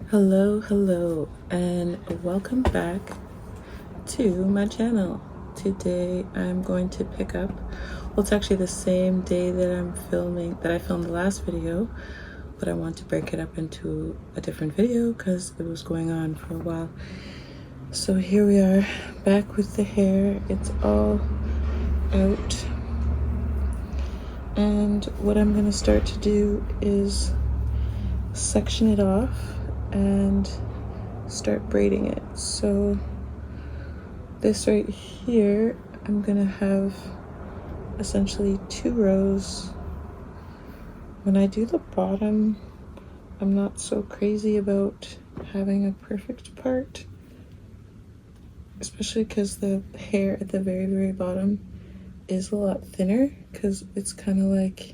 Hello, and welcome back to my channel. Today I'm going to pick up, well, it's actually the same day that I filmed the last video, but I want to break it up into a different video because it was going on for a while. So here we are, back with the hair. It's all out. And what I'm gonna start to do is section it off and start braiding it. So this right here, I'm gonna have essentially 2 rows. When I do the bottom, I'm not so crazy about having a perfect part, especially because the hair at the very bottom is a lot thinner, because it's kind of like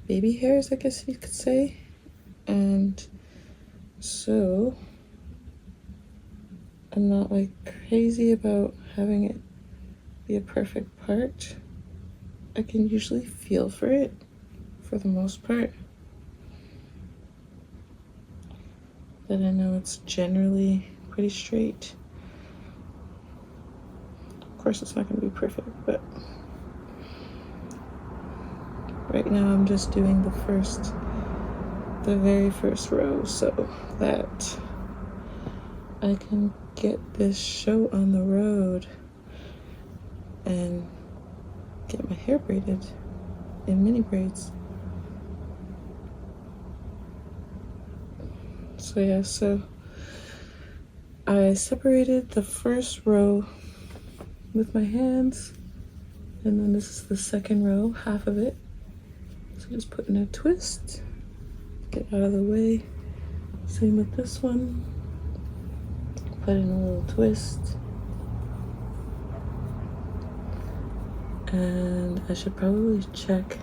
baby hairs, I guess you could say. And so I'm not like crazy about having it be a perfect part. I can usually feel for it for the most part, but I know it's generally pretty straight. Of course it's not going to be perfect, but right now I'm just doing the very first row so that I can get this show on the road and get my hair braided in mini braids. So yeah, so I separated the first row with my hands, and then this is the second row, half of it. So just put in a twist, get out of the way. Same with this one, put in a little twist. And I should probably check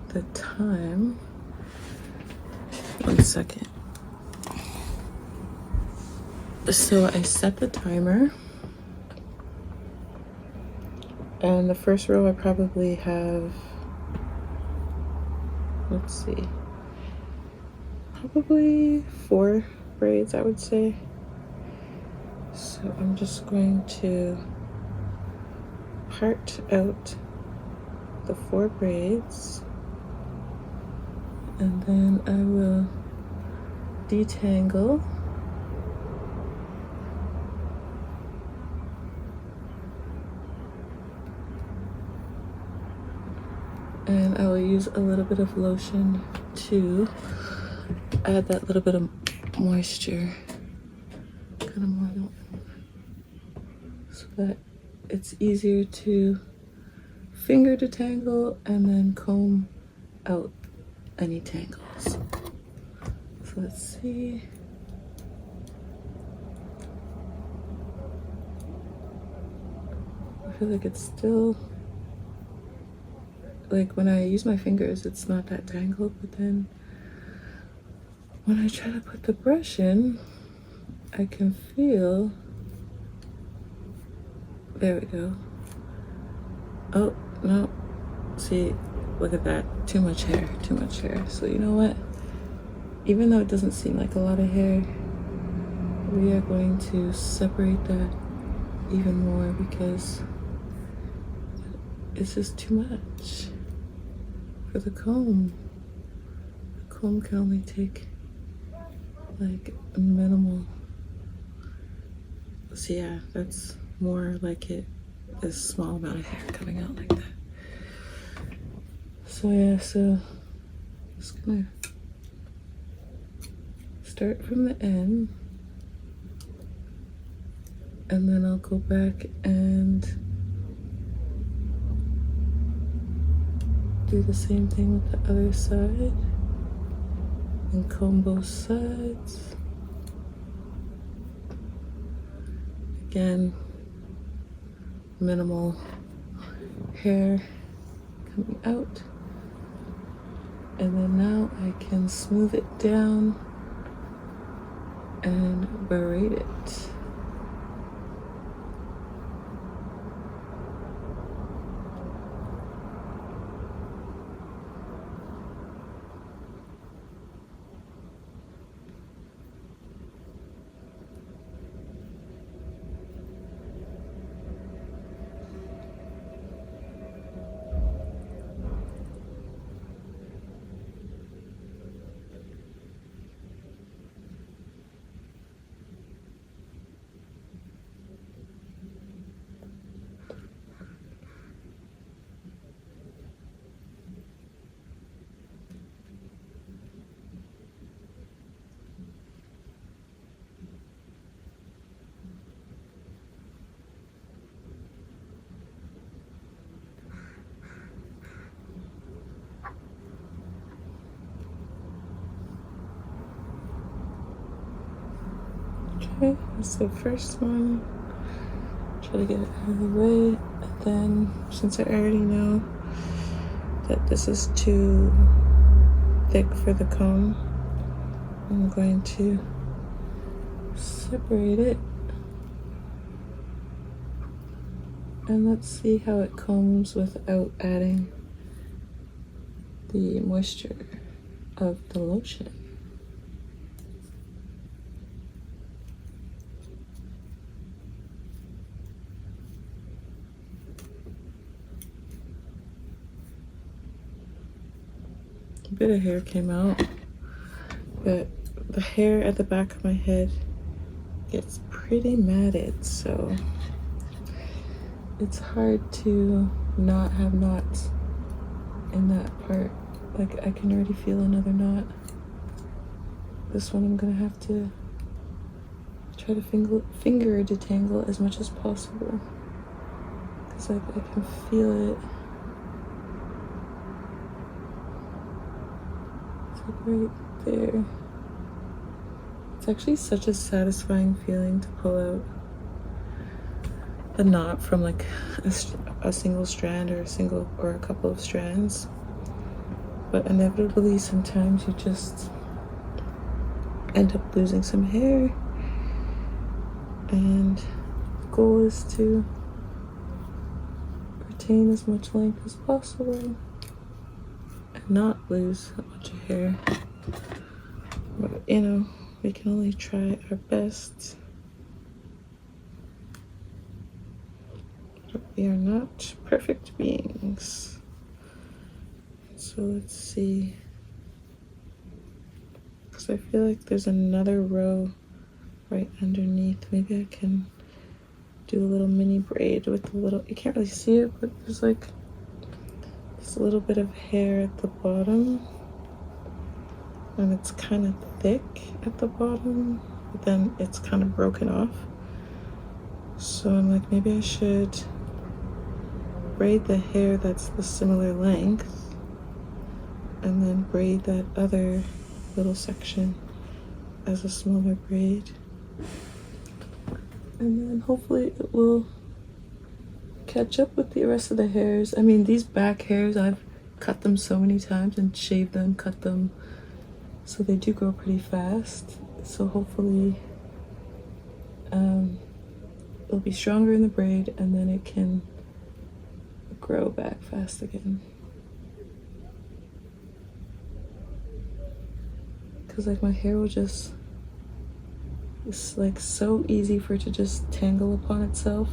the time. 1 second. So I set the timer, and the first row I probably have, let's see, probably 4 braids, I would say. So I'm just going to part out the 4 braids, and then I will detangle. And I will use a little bit of lotion to add that little bit of moisture, kind of more, so that it's easier to finger detangle and then comb out any tangles. So let's see. I feel like it's still, like when I use my fingers, it's not that tangled, but then when I try to put the brush in, I can feel, there we go. Oh, no, see, look at that, too much hair. So you know what? Even though it doesn't seem like a lot of hair, we are going to separate that even more because it's just too much for the comb. The comb can only take like a minimal. So yeah, that's more like it is a small amount of hair coming out like that. So yeah, so I'm just gonna start from the end, and then I'll go back and do the same thing with the other side and comb both sides. Again, minimal hair coming out. And then now I can smooth it down and braid it. Okay, that's the first one. Try to get it out of the way. And then, since I already know that this is too thick for the comb, I'm going to separate it. And let's see how it combs without adding the moisture of the lotion. A bit of hair came out, but the hair at the back of my head gets pretty matted, so it's hard to not have knots in that part. Like, I can already feel another knot. This one I'm gonna have to try to finger detangle as much as possible, because I can feel it. It's like right there. It's actually such a satisfying feeling to pull out the knot from like a single strand or a couple of strands. But inevitably sometimes you just end up losing some hair, and the goal is to retain as much length as possible and not lose a bunch of hair. But you know, we can only try our best. But we are not perfect beings. So let's see. Because I feel like there's another row right underneath. Maybe I can do a little mini braid with a little, you can't really see it, but there's like this little bit of hair at the bottom. And it's kind of thick at the bottom, but then it's kind of broken off. So I'm like, maybe I should braid the hair that's the similar length and then braid that other little section as a smaller braid. And then hopefully it will catch up with the rest of the hairs. I mean, these back hairs, I've cut them so many times and shaved them, cut them, so they do grow pretty fast. So hopefully it'll be stronger in the braid, and then it can grow back fast again. Because like my hair will just, it's like so easy for it to just tangle upon itself,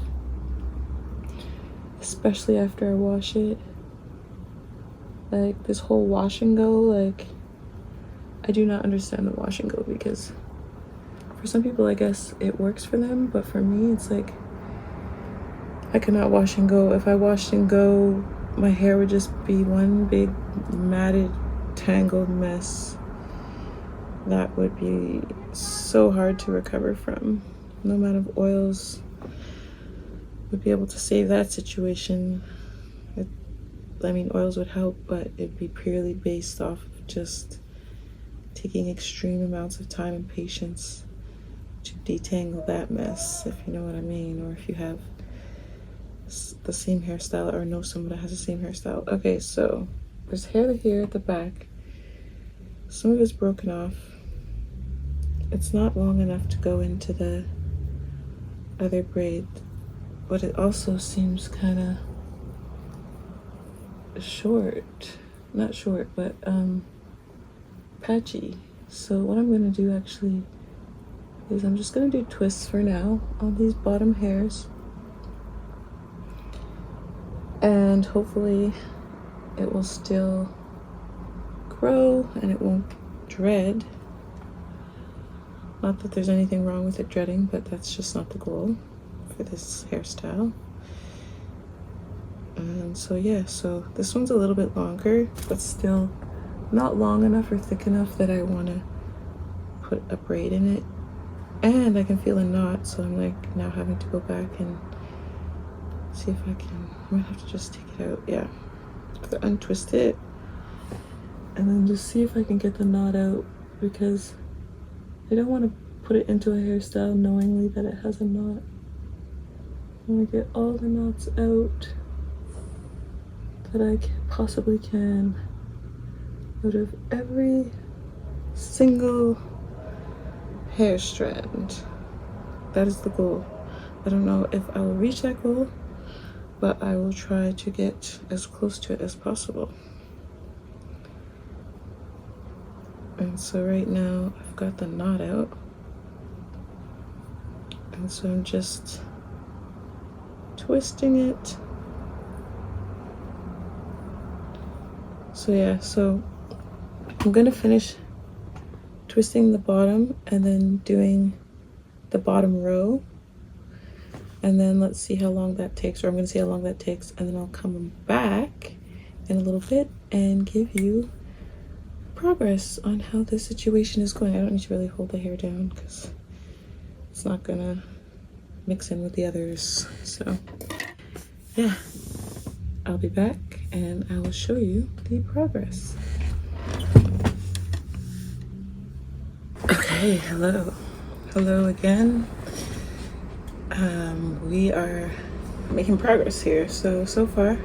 especially after I wash it. Like this whole wash and go, like I do not understand the wash and go, because for some people I guess it works for them, but for me it's like I cannot wash and go. If I washed and go, my hair would just be one big matted, tangled mess that would be so hard to recover from. No amount of oils would be able to save that situation. I mean, oils would help, but it'd be purely based off of just taking extreme amounts of time and patience to detangle that mess, if you know what I mean, or if you have the same hairstyle or know someone that has the same hairstyle. Okay, so there's hair here at the back. Some of it's broken off. It's not long enough to go into the other braid, but it also seems kind of short. Not short, but patchy. So what I'm gonna do actually is I'm just gonna do twists for now on these bottom hairs, and hopefully it will still grow and it won't dread. Not that there's anything wrong with it dreading, but that's just not the goal for this hairstyle. And so yeah, so this one's a little bit longer, but still not long enough or thick enough that I want to put a braid in it. And I can feel a knot, so I'm like now having to go back and see if I can, I might have to just take it out. Yeah, untwist it and then just see if I can get the knot out, because I don't want to put it into a hairstyle knowingly that it has a knot. I'm gonna get all the knots out that I possibly can out of every single hair strand. That is the goal. I don't know if I will reach that goal, but I will try to get as close to it as possible. And so right now I've got the knot out, and so I'm just twisting it. So yeah, so I'm gonna finish twisting the bottom and then doing the bottom row, and then let's see how long that takes, or I'm gonna see how long that takes, and then I'll come back in a little bit and give you progress on how this situation is going. I don't need to really hold the hair down because it's not gonna mix in with the others. So yeah, I'll be back and I will show you the progress. Okay, hello again. We are making progress here. So far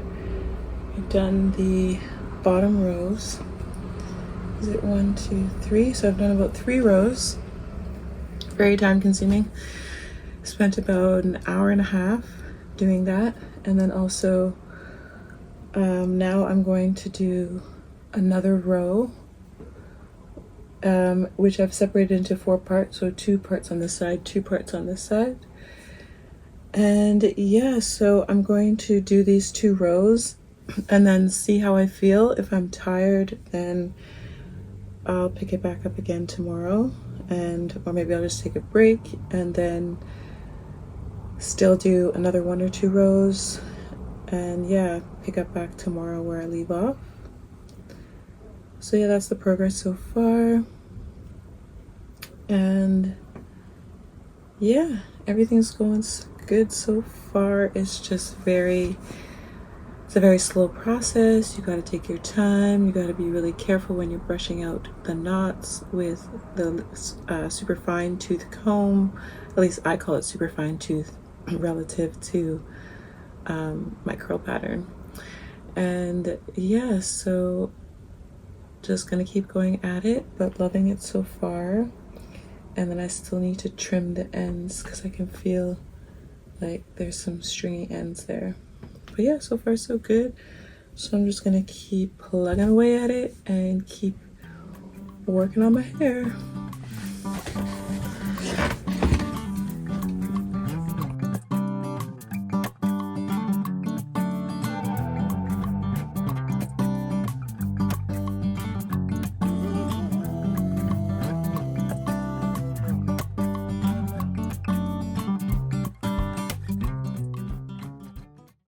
we've done the bottom rows. Is it 1, 2, 3? So I've done about 3 rows. Very time consuming. Spent about an hour and a half doing that. And then also now I'm going to do another row, which I've separated into 4 parts. So 2 parts on this side, 2 parts on this side. And yeah, so I'm going to do these 2 rows and then see how I feel. If I'm tired, then I'll pick it back up again tomorrow, or maybe I'll just take a break and then still do another 1 or 2 rows, and yeah, pick up back tomorrow where I leave off. So yeah, that's the progress so far. And yeah, everything's going good so far. It's just it's a very slow process. You got to take your time. You got to be really careful when you're brushing out the knots with the super fine tooth comb. At least I call it super fine tooth relative to my curl pattern. And yeah, so just gonna keep going at it, but loving it so far. And then I still need to trim the ends because I can feel like there's some stringy ends there. But yeah, so far so good. So I'm just gonna keep plugging away at it and keep working on my hair.